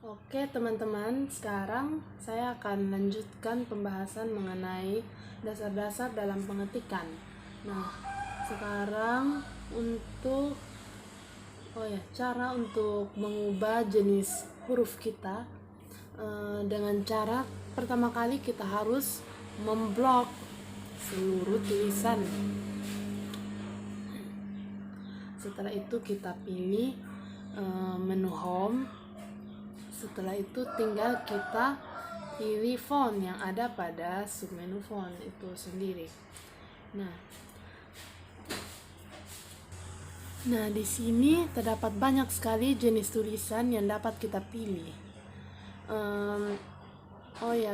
Oke teman-teman, sekarang saya akan lanjutkan pembahasan mengenai dasar-dasar dalam pengetikan. Nah, sekarang untuk cara untuk mengubah jenis huruf kita dengan cara pertama kali kita harus memblok seluruh tulisan. Setelah itu kita pilih menu home. Setelah itu tinggal kita pilih font yang ada pada submenu font itu sendiri. Nah, di sini terdapat banyak sekali jenis tulisan yang dapat kita pilih.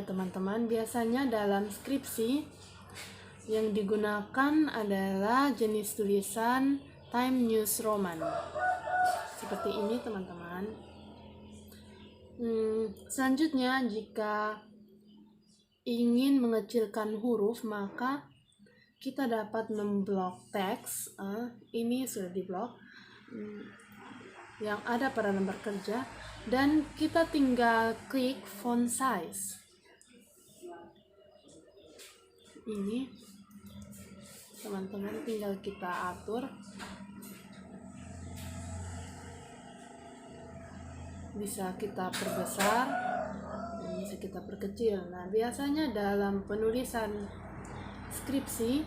Teman-teman, biasanya dalam skripsi yang digunakan adalah jenis tulisan Times New Roman. Seperti ini, teman-teman. Selanjutnya, jika ingin mengecilkan huruf, maka kita dapat memblok teks. Ini sudah diblok yang ada pada lembar kerja, dan kita tinggal klik font size. Ini teman-teman tinggal kita atur, bisa kita perbesar, bisa kita perkecil. Nah, biasanya dalam penulisan skripsi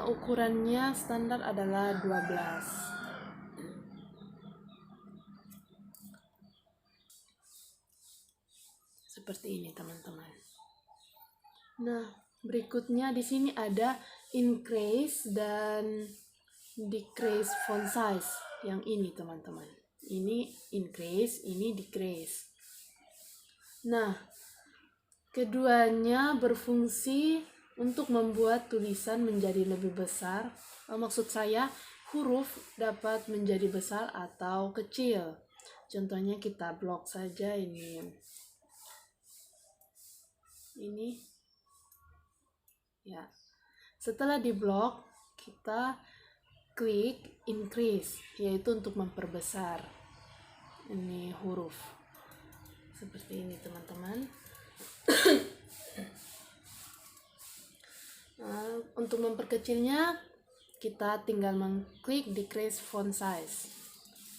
ukurannya standar adalah 12. Seperti ini, teman-teman. Nah, berikutnya di sini ada increase dan decrease font size. Yang ini, teman-teman. Ini increase, ini decrease. Nah, keduanya berfungsi untuk membuat tulisan menjadi lebih besar. Maksud saya, huruf dapat menjadi besar atau kecil. Contohnya kita blok saja ini. Ya. Setelah diblok, kita klik increase, yaitu untuk memperbesar ini huruf. Seperti ini, teman-teman. Untuk memperkecilnya, kita tinggal mengklik decrease font size.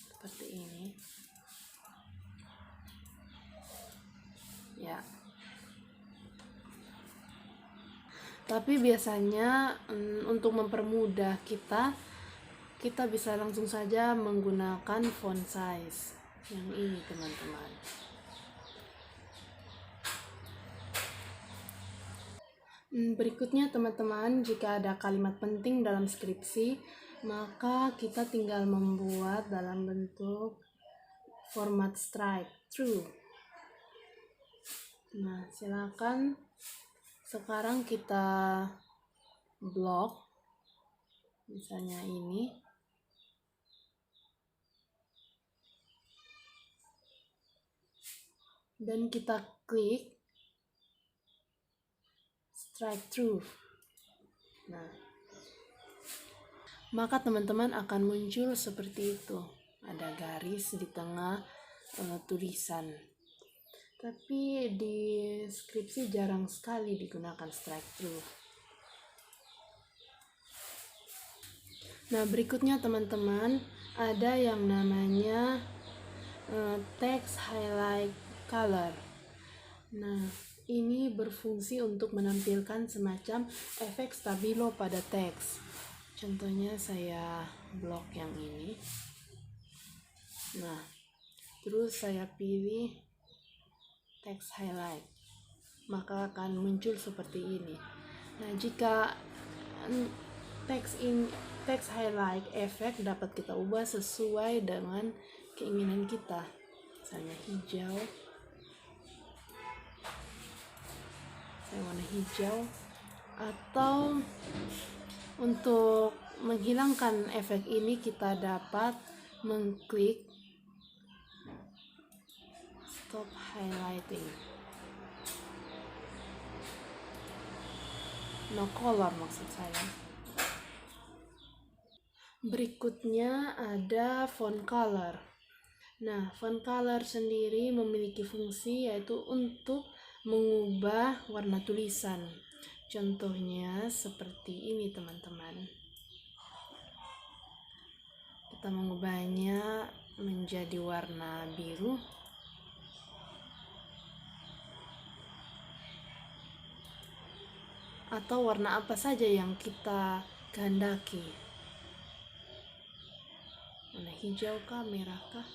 Seperti ini. Ya. Tapi biasanya untuk mempermudah kita bisa langsung saja menggunakan font size yang ini, teman-teman. Berikutnya, teman-teman, jika ada kalimat penting dalam skripsi, maka kita tinggal membuat dalam bentuk format strike through. Nah, silakan sekarang kita blok, misalnya ini. Dan kita klik strike through. Nah, maka teman-teman akan muncul seperti itu. Ada garis di tengah tulisan. Tapi di skripsi jarang sekali digunakan strike through. Nah, berikutnya teman-teman, ada yang namanya text highlight color. Nah, ini berfungsi untuk menampilkan semacam efek stabilo pada teks. Contohnya saya blok yang ini. Nah, terus saya pilih text highlight, maka akan muncul seperti ini. Nah, jika text highlight efek dapat kita ubah sesuai dengan keinginan kita. Misalnya hijau, saya warna hijau. Atau untuk menghilangkan efek ini, kita dapat mengklik stop highlighting, no color maksud saya. Berikutnya ada font color. Nah, font color sendiri memiliki fungsi yaitu untuk mengubah warna tulisan. Contohnya seperti ini teman-teman. Kita mengubahnya menjadi warna biru. Atau warna apa saja yang kita kehendaki. Warna hijau kah, merah kah?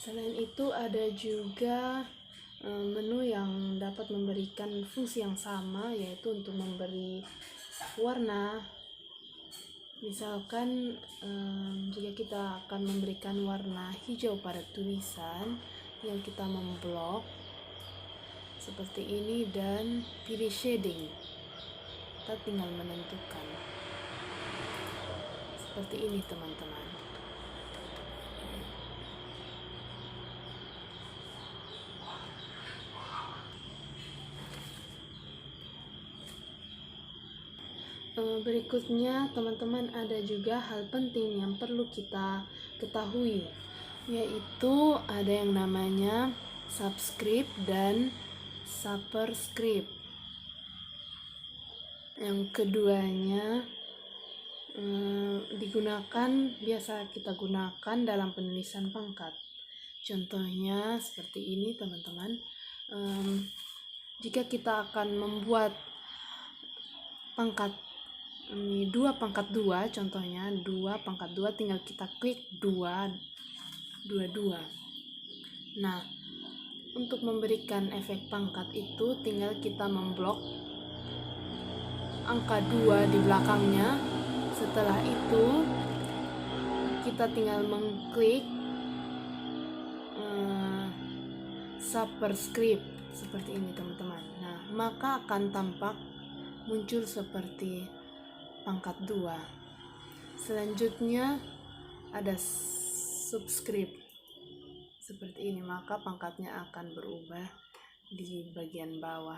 Selain itu ada juga menu yang dapat memberikan fungsi yang sama, yaitu untuk memberi warna. Misalkan jika kita akan memberikan warna hijau pada tulisan, yang kita memblok seperti ini dan pilih shading. Kita tinggal menentukan seperti ini teman-teman. Berikutnya teman-teman, ada juga hal penting yang perlu kita ketahui, yaitu ada yang namanya subscript dan superscript. Yang keduanya biasa kita gunakan dalam penulisan pangkat. Contohnya seperti ini teman-teman. Jika kita akan membuat pangkat ini 2 pangkat 2, contohnya 2 pangkat 2, tinggal kita klik 2. Nah, untuk memberikan efek pangkat itu tinggal kita memblok angka 2 di belakangnya. Setelah itu kita tinggal mengklik superscript seperti ini teman-teman. Nah, maka akan tampak muncul seperti pangkat 2. Selanjutnya ada subscript seperti ini, maka pangkatnya akan berubah di bagian bawah.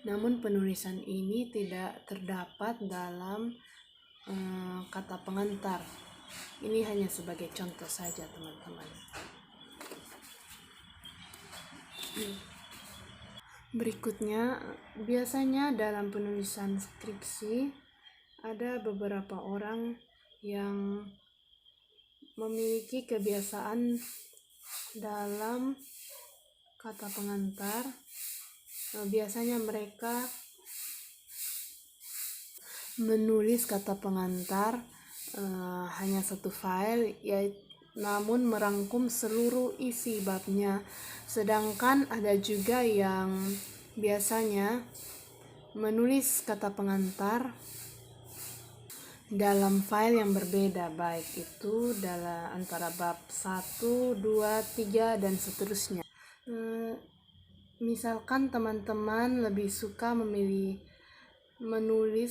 Namun penulisan ini tidak terdapat dalam kata pengantar. Ini hanya sebagai contoh saja teman-teman. Berikutnya, biasanya dalam penulisan skripsi ada beberapa orang yang memiliki kebiasaan dalam kata pengantar. Biasanya mereka menulis kata pengantar hanya satu file, namun merangkum seluruh isi babnya. Sedangkan ada juga yang biasanya menulis kata pengantar dalam file yang berbeda, baik itu dalam antara bab 1, 2, 3 dan seterusnya. Misalkan teman-teman lebih suka menulis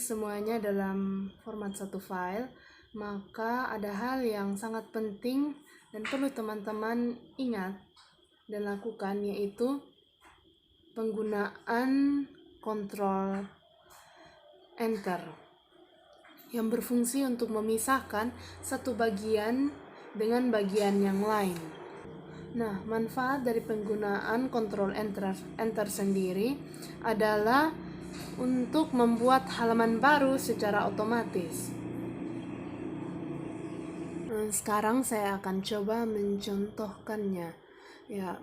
semuanya dalam format satu file, maka ada hal yang sangat penting dan perlu teman-teman ingat dan lakukan, yaitu penggunaan Ctrl Enter yang berfungsi untuk memisahkan satu bagian dengan bagian yang lain. Nah, manfaat dari penggunaan Ctrl Enter sendiri adalah untuk membuat halaman baru secara otomatis. Sekarang saya akan coba mencontohkannya. Ya.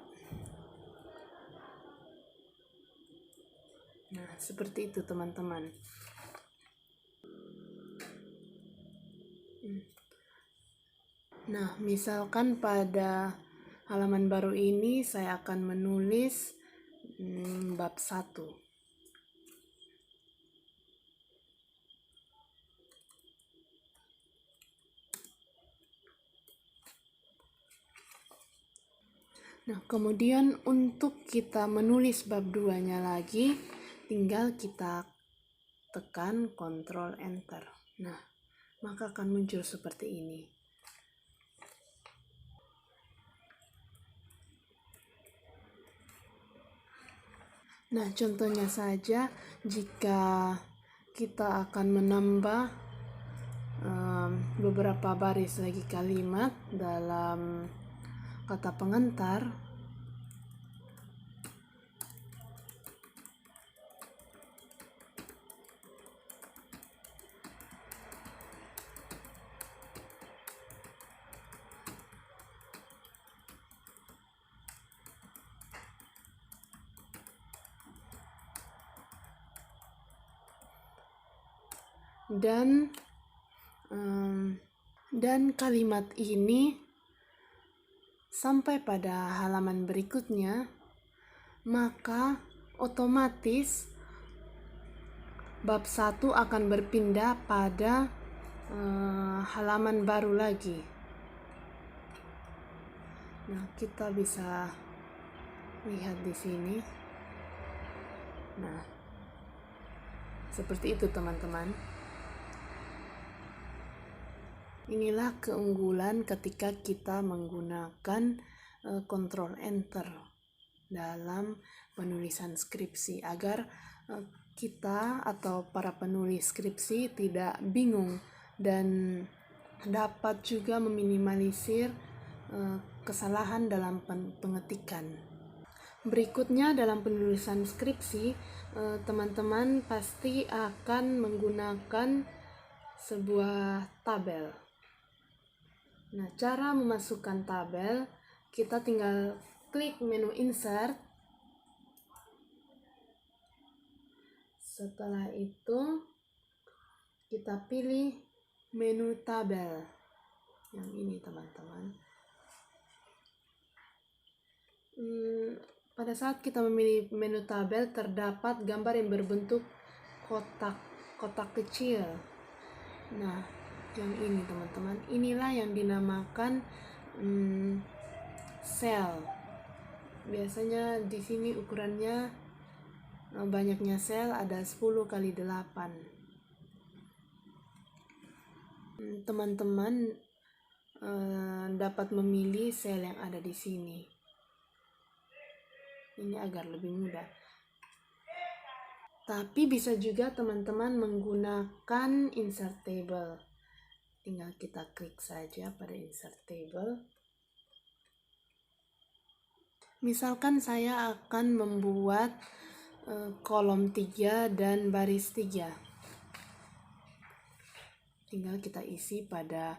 Nah, seperti itu teman-teman. Nah, misalkan pada halaman baru ini saya akan menulis bab 1. Nah, kemudian untuk kita menulis bab 2-nya lagi, tinggal kita tekan Ctrl Enter. Nah, maka akan muncul seperti ini. Nah, contohnya saja jika kita akan menambah beberapa baris lagi kalimat dalam kata pengantar, dan kalimat ini sampai pada halaman berikutnya, maka otomatis bab 1 akan berpindah pada halaman baru lagi. Nah, kita bisa lihat di sini. Nah, seperti itu teman-teman. Inilah keunggulan ketika kita menggunakan Ctrl Enter dalam penulisan skripsi, agar kita atau para penulis skripsi tidak bingung dan dapat juga meminimalisir kesalahan dalam pengetikan. Berikutnya dalam penulisan skripsi, teman-teman pasti akan menggunakan sebuah tabel. Nah, cara memasukkan tabel, kita tinggal klik menu insert. Setelah itu kita pilih menu tabel yang ini teman-teman. Pada saat kita memilih menu tabel, terdapat gambar yang berbentuk kotak kecil. Nah, yang ini teman-teman, inilah yang dinamakan sel. Biasanya di sini ukurannya, banyaknya sel ada 10 kali 8. Teman-teman dapat memilih sel yang ada di sini. Ini agar lebih mudah. Tapi bisa juga teman-teman menggunakan insert table. Tinggal kita klik saja pada insert table. Misalkan saya akan membuat kolom 3 dan baris 3. Tinggal kita isi pada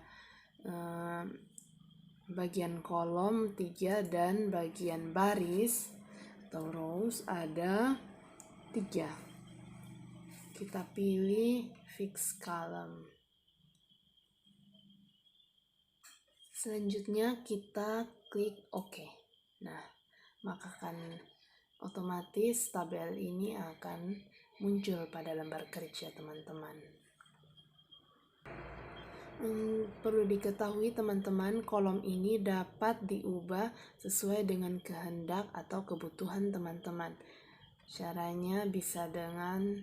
bagian kolom 3 dan bagian baris atau rows ada 3. Kita pilih fix column. Selanjutnya kita klik OK. Nah, maka akan otomatis tabel ini akan muncul pada lembar kerja teman-teman. Perlu diketahui teman-teman, kolom ini dapat diubah sesuai dengan kehendak atau kebutuhan teman-teman. Caranya bisa dengan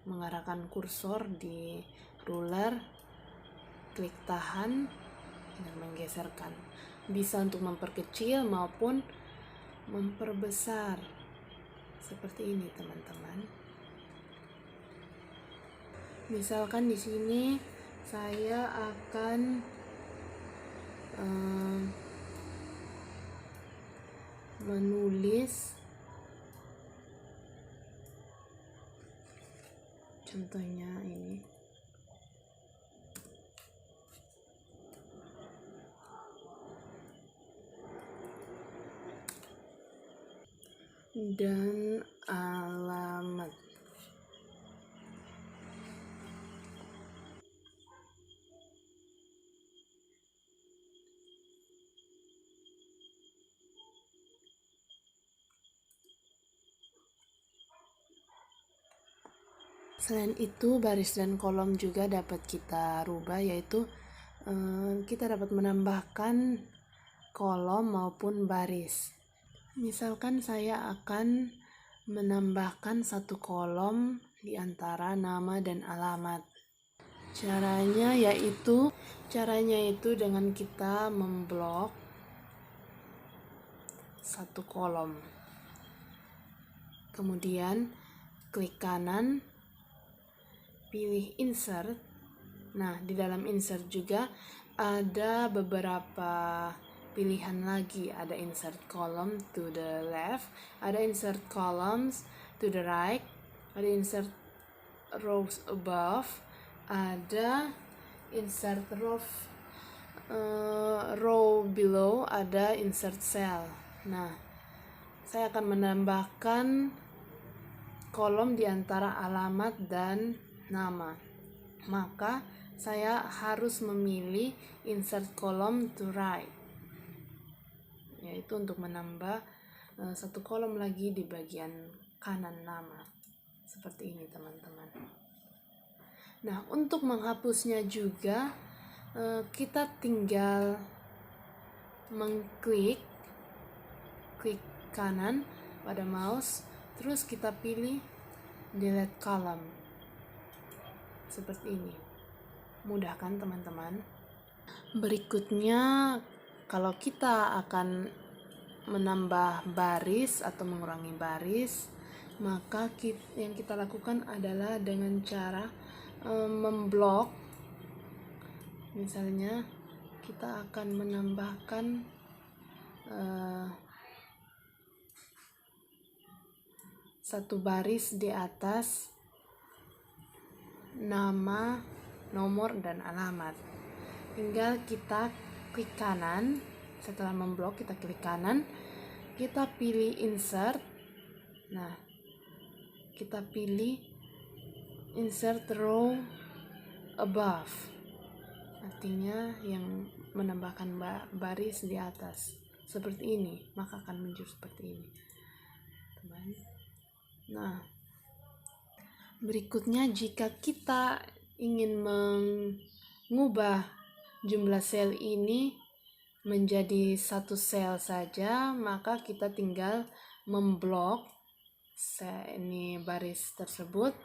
mengarahkan kursor di ruler, klik tahan, dan menggeserkan. Bisa untuk memperkecil maupun memperbesar. Seperti ini teman-teman. Misalkan di sini saya akan menulis, contohnya ini. Dan alamat. Selain itu, baris dan kolom juga dapat kita rubah, yaitu kita dapat menambahkan kolom maupun baris. Misalkan saya akan menambahkan satu kolom di antara nama dan alamat. Caranya yaitu dengan kita memblok satu kolom. Kemudian klik kanan, pilih insert. Nah, di dalam insert juga ada beberapa pilihan lagi. Ada insert column to the left, ada insert columns to the right, ada insert rows above, ada insert row below, ada insert cell. Nah, saya akan menambahkan kolom di antara alamat dan nama. Maka saya harus memilih insert column to right, yaitu untuk menambah satu kolom lagi di bagian kanan nama. Seperti ini teman-teman. Nah, untuk menghapusnya juga kita tinggal klik kanan pada mouse, terus kita pilih delete column. Seperti ini. Mudah kan teman-teman? Berikutnya, kalau kita akan menambah baris atau mengurangi baris, maka yang kita lakukan adalah dengan cara memblok. Misalnya kita akan menambahkan satu baris di atas nama, nomor, dan alamat. Tinggal kita klik kanan. Setelah memblok, kita klik kanan, kita pilih insert. Nah, kita pilih insert row above, artinya yang menambahkan baris di atas seperti ini, maka akan muncul seperti ini, teman. Nah, berikutnya jika kita ingin mengubah jumlah sel ini menjadi satu sel saja, maka kita tinggal memblok ini baris tersebut,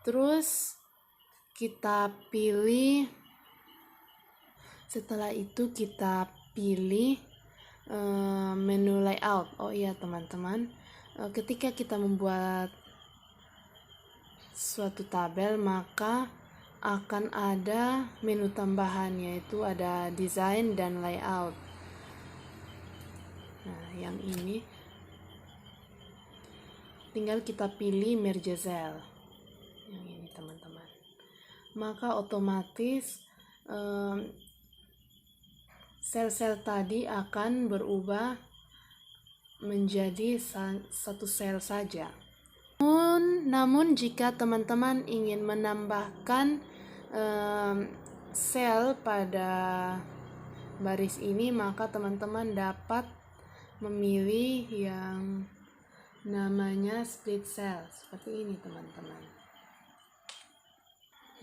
terus kita pilih. Setelah itu kita pilih menu layout. Oh iya teman-teman, ketika kita membuat suatu tabel, maka akan ada menu tambahan, yaitu ada design dan layout. Nah, yang ini tinggal kita pilih merge cell, yang ini teman-teman. Maka otomatis sel-sel tadi akan berubah menjadi satu sel saja. Namun jika teman-teman ingin menambahkan sel pada baris ini, maka teman-teman dapat memilih yang namanya split cell seperti ini teman-teman.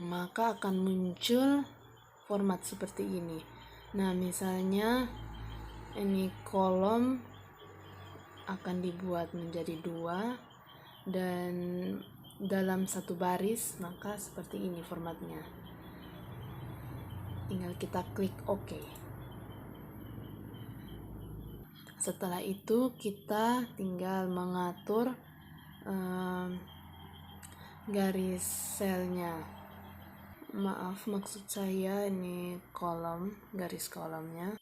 Maka akan muncul format seperti ini. Nah, misalnya ini kolom akan dibuat menjadi 2 dan dalam satu baris, maka seperti ini formatnya. Tinggal kita klik OK. Setelah itu kita tinggal mengatur garis selnya. Maaf, maksud saya ini kolom, garis kolomnya.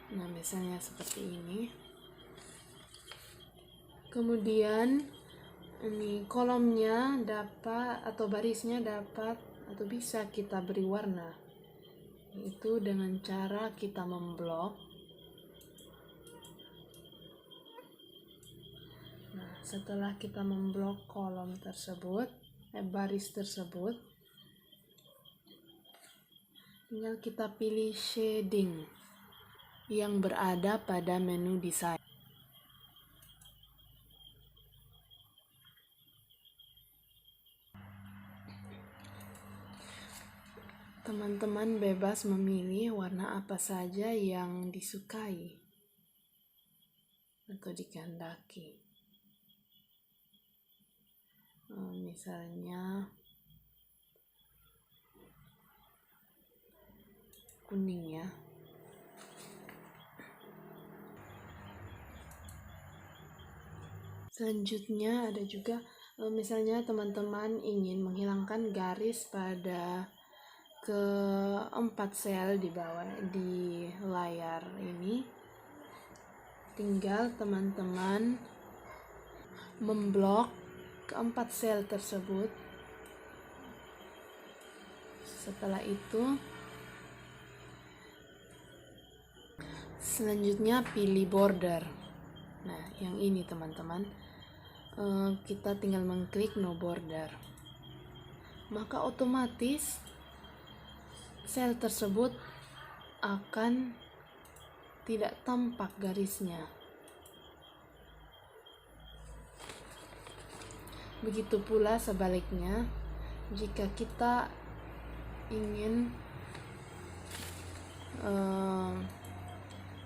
Nah, misalnya seperti ini. Kemudian ini kolomnya dapat atau barisnya dapat atau bisa kita beri warna, yaitu dengan cara kita memblok. Nah, setelah kita memblok kolom tersebut, baris tersebut, tinggal kita pilih shading yang berada pada menu desain. Teman-teman bebas memilih warna apa saja yang disukai atau dikehendaki. Misalnya kuning ya. Selanjutnya ada juga misalnya teman-teman ingin menghilangkan garis pada keempat sel di bawah di layar ini, tinggal teman-teman memblok keempat sel tersebut. Setelah itu selanjutnya pilih border. Nah, yang ini teman-teman, kita tinggal mengklik no border, maka otomatis sel tersebut akan tidak tampak garisnya. Begitu pula sebaliknya, jika kita ingin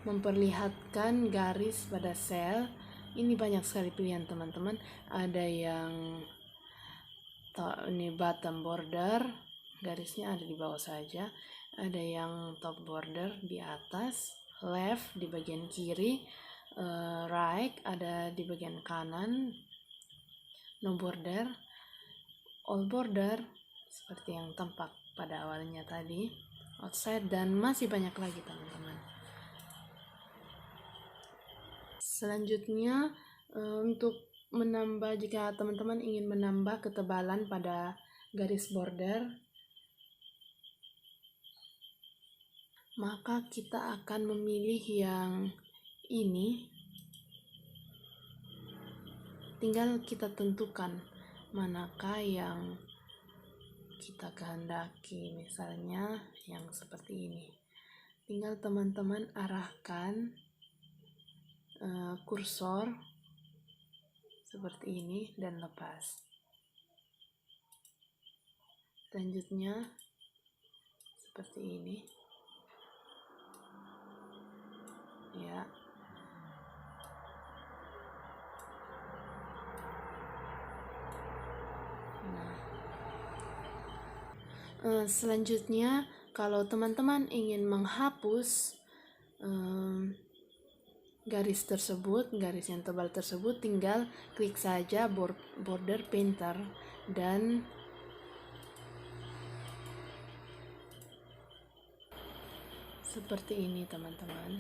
memperlihatkan garis pada sel, ini banyak sekali pilihan teman-teman. Ada yang ini bottom border, garisnya ada di bawah saja. Ada yang top border di atas, left di bagian kiri, right ada di bagian kanan, no border, all border seperti yang tampak pada awalnya tadi, outside, dan masih banyak lagi teman-teman. Selanjutnya untuk menambah, jika teman-teman ingin menambah ketebalan pada garis border, maka kita akan memilih yang ini. Tinggal kita tentukan manakah yang kita kehendaki, misalnya yang seperti ini. Tinggal teman-teman arahkan kursor seperti ini dan lepas. Selanjutnya seperti ini ya. Selanjutnya kalau teman-teman ingin menghapus garis tersebut, garis yang tebal tersebut, tinggal klik saja border painter dan seperti ini teman-teman.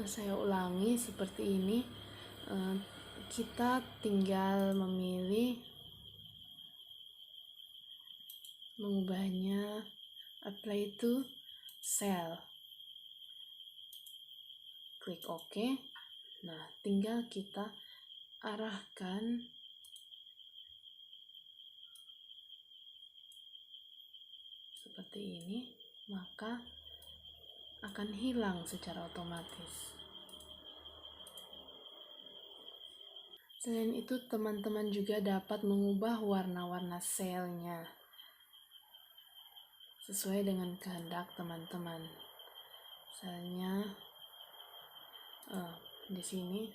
Saya ulangi seperti ini. Kita tinggal memilih mengubahnya apply to cell, klik OK. Nah, tinggal kita arahkan seperti ini, maka akan hilang secara otomatis. Selain itu, teman-teman juga dapat mengubah warna-warna selnya sesuai dengan kehendak teman-teman. Misalnya di sini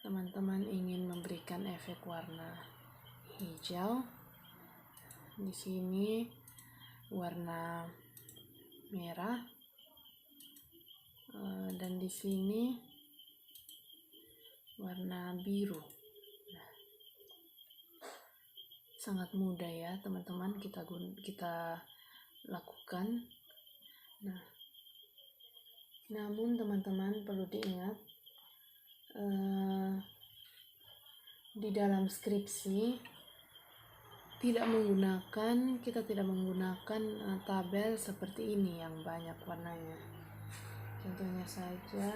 teman-teman ingin memberikan efek warna hijau, di sini warna merah, dan di sini warna biru. Nah, sangat mudah ya teman-teman kita lakukan. Nah, namun teman-teman perlu diingat, di dalam skripsi kita tidak menggunakan tabel seperti ini yang banyak warnanya. Contohnya saja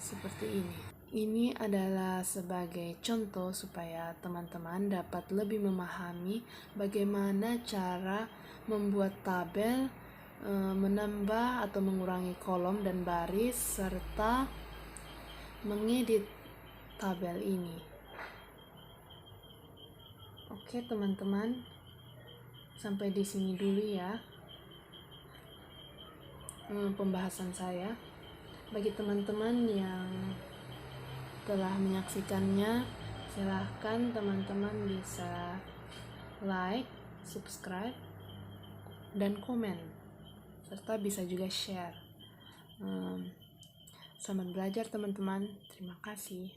seperti ini. Ini adalah sebagai contoh supaya teman-teman dapat lebih memahami bagaimana cara membuat tabel, menambah atau mengurangi kolom dan baris, serta mengedit tabel ini. Oke teman-teman, sampai di sini dulu ya pembahasan saya. Bagi teman-teman yang telah menyaksikannya, silahkan teman-teman bisa like, subscribe, dan komen, serta bisa juga share. Selamat belajar teman-teman, terima kasih.